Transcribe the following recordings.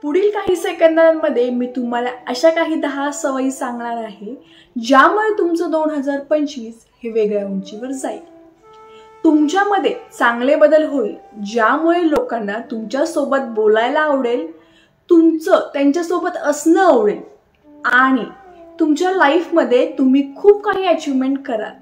पुढील काही सेकंदांमध्ये मी तुम्हाला अशा काही 10 सवयी सांगणार आहे ज्यामुळे तुमचं 2025 हे वेगळ्या उंचीवर जाईल। तुमच्यामध्ये चांगले बदल होईल, ज्यामुळे लोकांना तुमच्या सोबत बोलायला आवडेल, तुमचं त्यांच्यासोबत असणं आवडेल आणि तुमच्या लाईफमध्ये तुम्ही खूप काही अचीवमेंट कराल।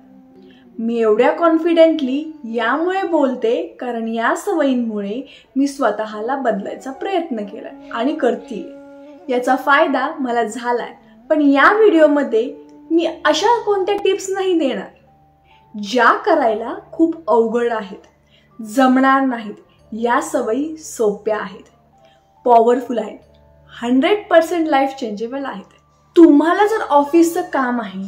मी एवढ्या कॉन्फिडेंटली यामुळे बोलते कारण या सवयींमुळे मी स्वतःला बदलायचा प्रयत्न केला आणि करतेय। याचा फायदा मला झालाय, पण या व्हिडिओमध्ये मी अशा कोणत्या टिप्स नाही देणार ज्या करायला खूप अवघड आहेत, जमणार नाहीत। या सवयी सोप्या आहेत, पॉवरफुल आहेत, 100% लाईफ चेंजेबल आहेत। तुम्हाला जर ऑफिसचं काम आहे,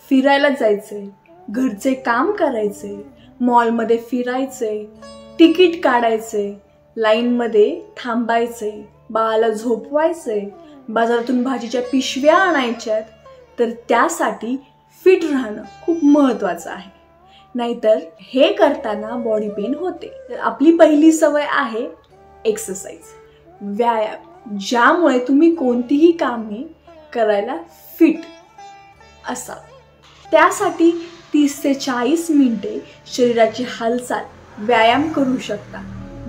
फिरायला जायचंय, घरचे काम करायचे, मॉलमध्ये फिरायचे, तिकीट काढायचे, लाईनमध्ये थांबायचे, बाळाला झोपवायचे, बाजारातून भाजीच्या पिशव्या आणायच्यात, तर त्यासाठी फिट राहणं खूप महत्त्वाचं आहे। नाहीतर हे करताना बॉडी पेन होते। तर आपली पहिली सवय आहे एक्सरसाइज, व्यायाम, ज्यामुळे तुम्ही कोणतीही कामे करायला फिट असाल। त्यासाठी 30 ते 40 मिनिटे शरीराची हालचाल, व्यायाम करू शकता।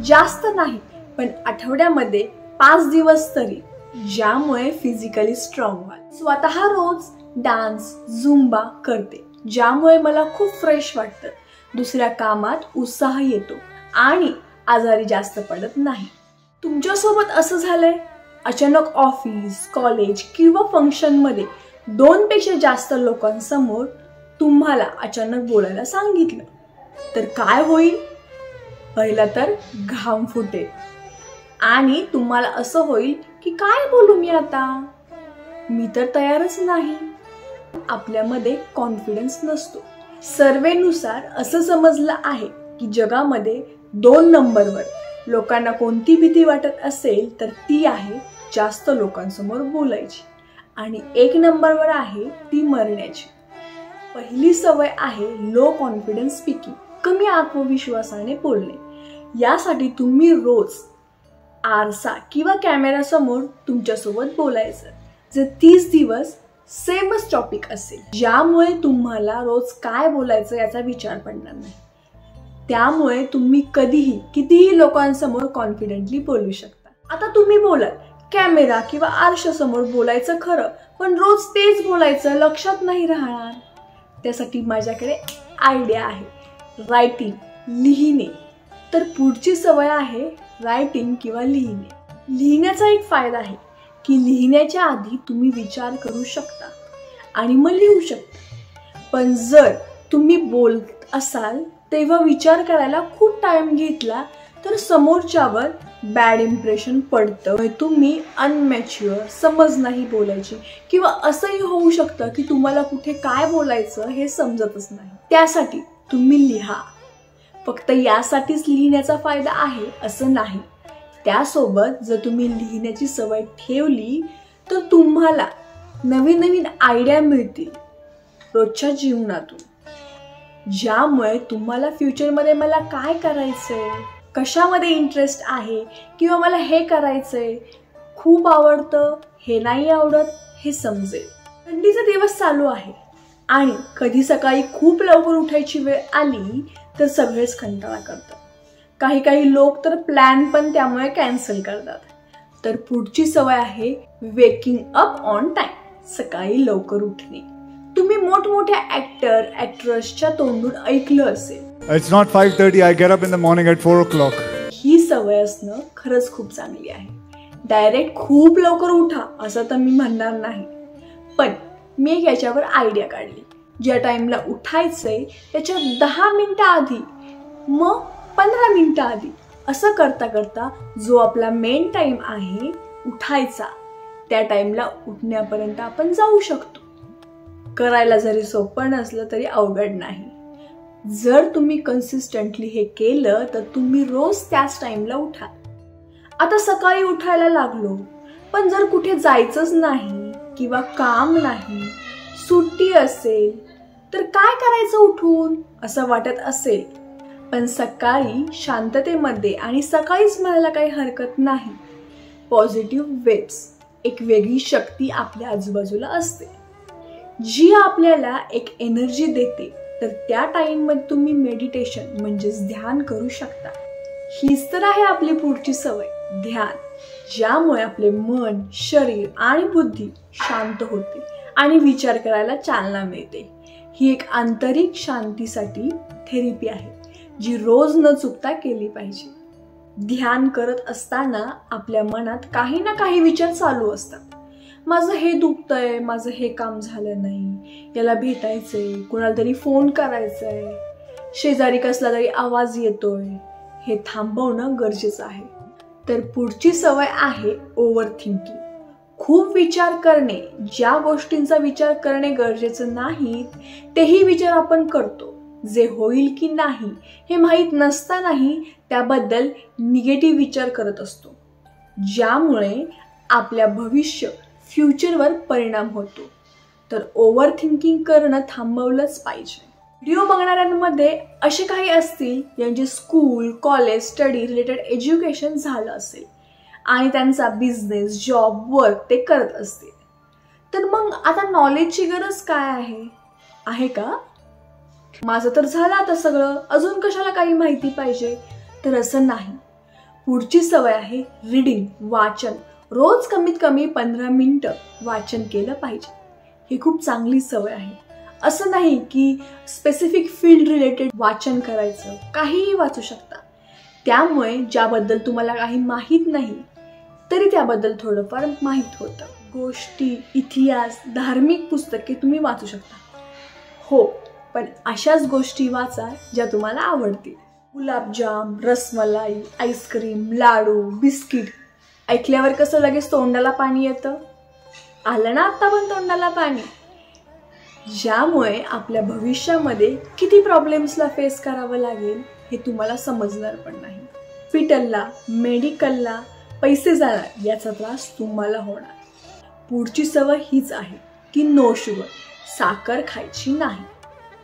जास्त नाही, पण आठवड्यामध्ये 5 दिवस तरी, ज्यामुळे फिजिकली स्ट्रॉंग व्हाल। स्वतः रोज डान्स, झुंबा करते, ज्यामुळे मला खूप फ्रेश वाटतं, दुसऱ्या कामात उत्साह येतो आणि आजारी जास्त पडत नाही। तुमच्यासोबत असं झालंय, अचानक ऑफिस, कॉलेज किंवा फंक्शनमध्ये 2 पेक्षा जास्त लोकांसमोर तुम्हाला अचानक बोलायला सांगितलं, तर काय होईल? पहिला तर घाम फुटेल आणि तुम्हाला असं होईल की काय बोलू मी आता, मी तर तयारच नाही। आपल्यामध्ये कॉन्फिडन्स नसतो। सर्वेनुसार असं समजलं आहे की जगामध्ये 2 नंबरवर लोकांना कोणती भीती वाटत असेल तर ती आहे जास्त लोकांसमोर बोलायची, आणि 1 नंबरवर आहे ती मरण्याची। पहिली सवय आहे लो कॉन्फिडन्स स्पीकिंग, कमी आत्मविश्वासाने बोलणे। यासाठी तुम्ही रोज आरसा किंवा कॅमेरा समोर तुमच्यासोबत बोलायचं, जे 30 दिवस सेमच टॉपिक असेल, ज्यामुळे तुम्हाला रोज काय बोलायचं याचा विचार पडणार नाही। त्यामुळे तुम्ही कधीही कितीही लोकांसमोर कॉन्फिडेंटली बोलू शकता। आता तुम्ही बोलाल, कॅमेरा किंवा आरशासमोर बोलायचं खरं, पण रोज तेच बोलायचं लक्षात नाही राहणार। त्यासाठी माझ्याकडे आयडिया आहे, रायटिंग, लिहिणे। तर पुढची सवय आहे रायटिंग किंवा लिहिणे। लिहिण्याचा एक फायदा आहे की लिहिण्याच्या आधी तुम्ही विचार करू शकता आणि मग लिहू शकता, पण जर तुम्ही बोलत असाल तेव्हा विचार करायला खूप टाइम घेतला तर समोरच्यावर बॅड इम्प्रेशन पडतं, तुम्ही अनमॅच्युअर, समज नाही बोलायची, किंवा असंही होऊ शकतं की तुम्हाला कुठे काय बोलायचं हे समजतच नाही। त्यासाठी तुम्ही लिहा, फक्त यासाठीच लिहिण्याचा फायदा आहे असं नाही। त्यासोबत जर तुम्ही लिहिण्याची सवय ठेवली तर तुम्हाला नवीन नवीन आयडिया मिळतील रोजच्या जीवनातून, ज्यामुळे तुम्हाला फ्युचरमध्ये मला काय करायचंय, कशामध्ये इंटरेस्ट आहे, किंवा मला हे करायचंय, खूप आवडतं, हे नाही आवडत, हे समजेल। थंडीचा दिवस चालू आहे आणि कधी सकाळी खूप लवकर उठायची वेळ आली तर सगळेच कंटाळा करतात। काही लोक तर प्लॅन पण त्यामुळे कॅन्सल करतात। तर पुढची सवय आहे वेकिंग अप ऑन टाइम, सकाळी लवकर उठणे। तुम्ही मोठमोठ्या ऍक्टर, ऍक्ट्रेसच्या तोंडून ऐकलं असेल, It's not 5:30, I get up in the morning at 4 o'clock. ही सवय असणं खरंच खूप चांगली आहे। डायरेक्ट खूप लवकर उठा असं तर मी म्हणणार नाही, पण मी एक याच्यावर आयडिया काढली। ज्या टाइमला उठायचंय त्याच्या 10 मिनिटं आधी, मग 15 मिनिटं आधी, असं करता करता जो आपला मेन टाइम आहे उठायचा, त्या टाइमला उठण्यापर्यंत आपण जाऊ शकतो। करायला जरी सोपं नसलं तरी अवघड नाही। जर तुम्ही कन्सिस्टंटली हे केलं तर तुम्ही रोज त्याच टाइमला उठाल। आता सकाळी उठायला लागलो, पण जर कुठे जायचंच नाही किंवा काम नाही, सुट्टी असेल, तर काय करायचं उठून असं वाटत असेल, पण सकाळी शांततेमध्ये आणि सकाळीच म्हणायला काही हरकत नाही. पॉझिटिव्ह वेव्स, एक वेगळी शक्ती आपल्या आजूबाजूला असते जी आपल्याला एक एनर्जी देते. तर त्या टाइममध्ये तुम्ही मेडिटेशन म्हणजेच ध्यान करू शकता. हीच तर आहे आपली पुढची सवय, ध्यान, ज्यामुळे आपले मन, शरीर आणि बुद्धी शांत होते आणि विचार करायला चालना मिळते. ही एक आंतरिक शांतीसाठी थेरपी आहे जी रोज न चुकता केली पाहिजे. ध्यान करत असताना आपल्या मनात काही ना काही विचार चालू असतात. माझं हे दुखतंय, माझं हे काम झालं नाही, याला भेटायचंय, कुणाला तरी फोन करायचंय, शेजारी कसला तरी आवाज येतोय. हे थांबवणं गरजेचं आहे. तर पुढची सवय आहे ओव्हर थिंकिंग. खूप विचार करणे. ज्या गोष्टींचा विचार करणे गरजेचं नाही तेही विचार आपण करतो. जे होईल की नाही हे माहीत नसतानाही त्याबद्दल निगेटिव्ह विचार करत असतो, ज्यामुळे आपल्या भविष्य, फ्युचरवर परिणाम होतो. तर ओव्हर थिंकिंग करणं थांबवलंच पाहिजे. व्हिडिओ बघणाऱ्यांमध्ये असे काही असतील ज्यांचे school, college, study related education झालं असेल आणि त्यांचा बिझनेस, जॉब, वर्क ते करत असतील. तर मग आता नॉलेजची गरज काय आहे का? माझं तर झालं आता सगळं, अजून कशाला काही माहिती पाहिजे? तर असं नाही. पुढची सवय आहे रीडिंग, वाचन. रोज कमीत कमी 15 मिनिटं वाचन केलं पाहिजे. ही खूप चांगली सवय आहे. असं नाही की स्पेसिफिक फील्ड रिलेटेड वाचन करायचं, काहीही वाचू शकता. त्यामुळे ज्याबद्दल तुम्हाला काही माहीत नाही तरी त्याबद्दल थोडंफार माहीत होतं. गोष्टी, इतिहास, धार्मिक पुस्तके तुम्ही वाचू शकता. हो, पण अशाच गोष्टी वाचा ज्या तुम्हाला आवडतील. गुलाबजाम, रसमलाई, आईस्क्रीम, लाडू, बिस्किट ऐकल्यावर कसं लगेच तोंडाला पाणी येतं? आलं ना आता पण तोंडाला पाणी? ज्यामुळे आपल्या भविष्यामध्ये किती प्रॉब्लेम्सला फेस करावं लागेल हे तुम्हाला समजणार पण नाही. हॉस्पिटलला, मेडिकलला पैसे जाणार याचा त्रास तुम्हाला होणार. पुढची सवय हीच आहे की नो शुगर, साखर खायची नाही.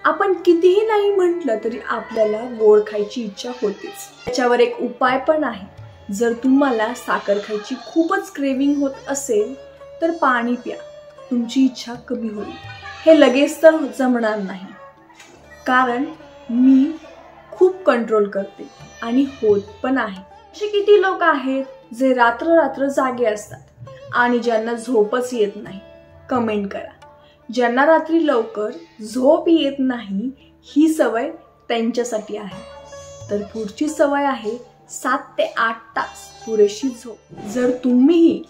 आपण कितीही नाही म्हटलं तरी आपल्याला गोड खायची इच्छा होतेच. त्याच्यावर एक उपाय पण आहे. जर तुम्हाला साखर खायची खूपच क्रेविंग होत असेल तर पाणी प्या, तुमची इच्छा कमी होईल. हे लगेच तर जमणार नाही, कारण मी खूप कंट्रोल करते आणि होत पण आहे. असे किती लोक आहेत जे रात्र रात्र जागे असतात आणि ज्यांना झोपच येत नाही? कमेंट करा. ज्यांना रात्री लवकर झोप येत नाही ही सवय त्यांच्यासाठी आहे. तर पुढची सवय आहे 7 ते 8 तास पुरेशी झोप. जर तुम्ही ही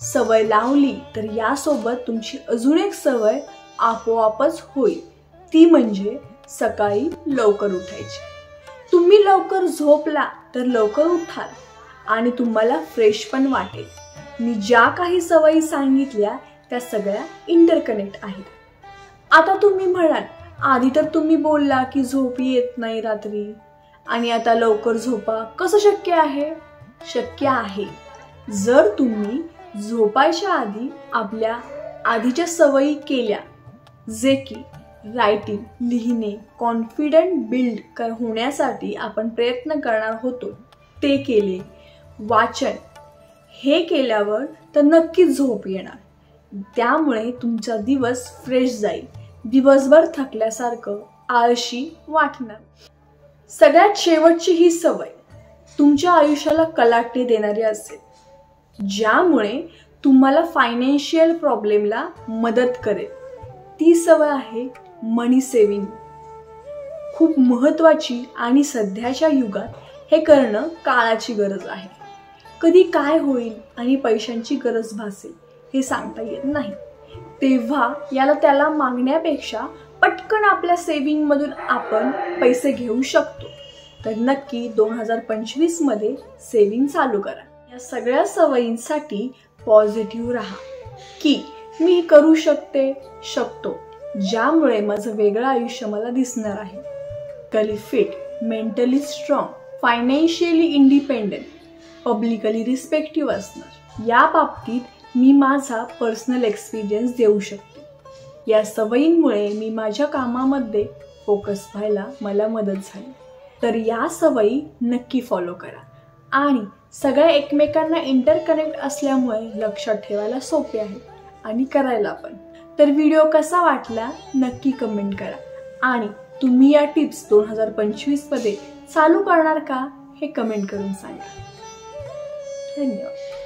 सवय लावली तर यासोबत तुमची अजून एक सवय आपोआपच होईल, ती म्हणजे सकाळी लवकर उठायची. तुम्ही लवकर झोपला तर लवकर उठाल आणि तुम्हाला फ्रेश पण वाटेल. मी ज्या काही सवयी सांगितल्या त्या सगळ्या इंटरकनेक्ट आहेत. आता तुम्ही म्हणाल, आधी तर तुम्ही बोलला की झोप येत नाही रात्री आणि आता लवकर झोपा, कसं शक्य आहे? शक्य आहे जर तुम्ही झोपायच्या आधी आपल्या आधीच्या सवयी केल्या, जे की रायटिंग, लिहिणे, कॉन्फिडंट बिल्ड होण्यासाठी आपण प्रयत्न करणार होतो ते केले, वाचन हे केल्यावर तर नक्कीच झोप येणार. त्यामुळे तुमचा दिवस फ्रेश जाईल, दिवसभर थकल्यासारखं, आळशी वाटणार. सगळ्यात शेवटची ही सवय तुमच्या आयुष्याला कलाटणी देणारी असेल, ज्यामुळे तुम्हाला फायनान्शियल प्रॉब्लेमला मदत करेल. ती सवय आहे मनी सेव्हिंग. खूप महत्त्वाची आणि सध्याच्या युगात हे करणं काळाची गरज आहे. कधी काय होईल आणि पैशांची गरज भासेल हे सांगता येत नाही. तेव्हा याला त्याला मागण्यापेक्षा पटकन आपल्या सेव्हिंग मधून आपण पैसे घेऊ शकतो. तर नक्की 2025 मध्ये सेव्हिंग चालू करा. या सगळ्या सवयींसाठी पॉझिटिव्ह राहा की मी करू शकतो, ज्यामुळे माझं वेगळं आयुष्य मला दिसणार आहे. Physically fit, mentally strong, financially independent, publicly respective असणार. या बाबतीत मी माझा पर्सनल एक्सपिरियन्स देऊ शकते. या सवयींमुळे मी माझ्या कामामध्ये फोकस व्हायला मला मदत झाली. तर या सवयी नक्की फॉलो करा आणि सगळ्या एकमेकांना इंटरकनेक्ट असल्यामुळे लक्षात ठेवायला सोपे आहे आणि करायला पण. तर व्हिडिओ कसा वाटला नक्की कमेंट करा आणि तुम्ही या टिप्स 2025 मध्ये चालू करणार का हे कमेंट करून सांगा. धन्यवाद.